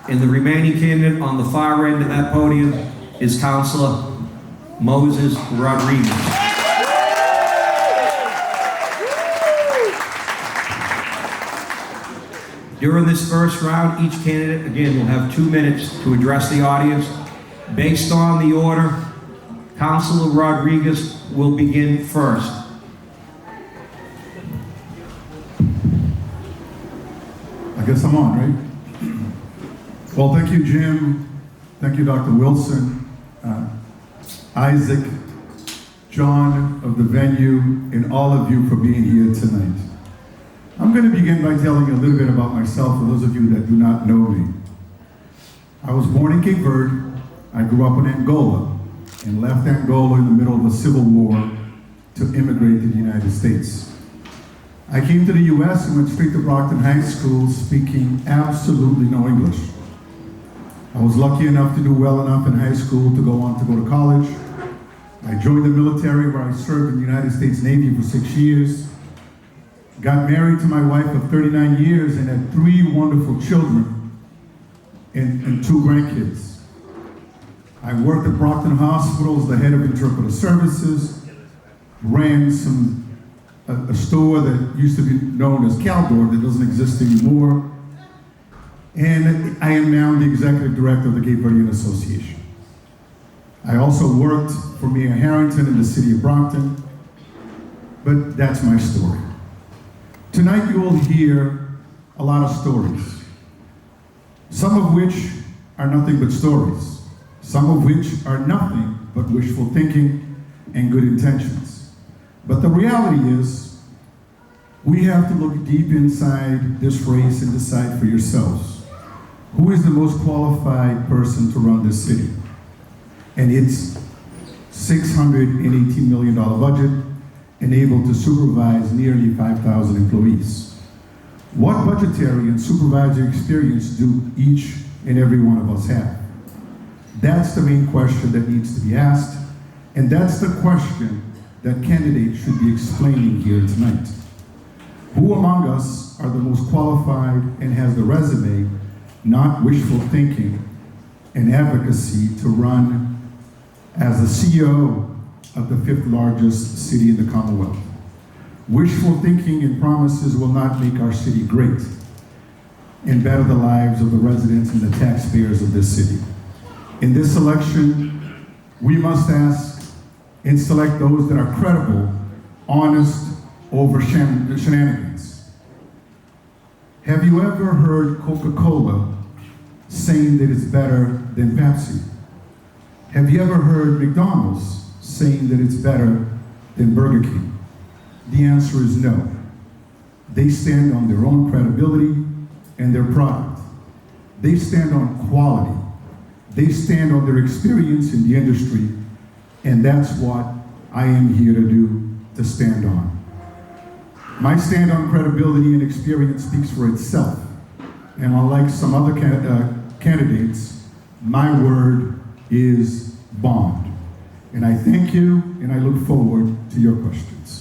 And the remaining candidate on the far end of that podium is Councilor Moises Rodrigues. During this first round, each candidate, again, will have 2 minutes to address the audience. Based on the order, Councilor Rodrigues will begin first. I guess I'm on, right? Well, thank you, Jim. Thank you, Dr. Wilson, Isaac, John of the venue, and all of you for being here tonight. I'm going to begin by telling you a little bit about myself for those of you that do not know me. I was born in Cape Verde. I grew up in Angola and left Angola in the middle of a civil war to immigrate to the United States. I came to the US and went straight to Brockton High School speaking absolutely no English. I was lucky enough to do well enough in high school to go on to go to college. I joined the military where I served in the United States Navy for 6 years. Got married to my wife of 39 years and had 3 wonderful children and 2 grandkids. I worked at Brockton Hospital as the head of interpreter services, ran a store that used to be known as Caldor that doesn't exist anymore, and I am now the executive director of the Cape Verdean Association. I also worked for Mayor Harrington in the city of Brockton, but that's my story. Tonight you will hear a lot of stories, some of which are nothing but stories, some of which are nothing but wishful thinking and good intentions. But the reality is, we have to look deep inside this race and decide for yourselves, who is the most qualified person to run this city? And it's $618 million budget and able to supervise nearly 5,000 employees. What budgetary and supervisory experience do each and every one of us have? That's the main question that needs to be asked, and that's the question that candidates should be explaining here tonight. Who among us are the most qualified and has the resume, not wishful thinking and advocacy, to run as the CEO of the 5th largest city in the Commonwealth? Wishful thinking and promises will not make our city great and better the lives of the residents and the taxpayers of this city. In this election, we must ask and select those that are credible, honest, over shenanigans. Have you ever heard Coca-Cola saying that it's better than Pepsi? Have you ever heard McDonald's saying that it's better than Burger King? The answer is no. They stand on their own credibility and their product. They stand on quality. They stand on their experience in the industry, and that's what I am here to do, to stand on. My stand on credibility and experience speaks for itself, and unlike some other candidates, my word is bond. And I thank you, and I look forward to your questions.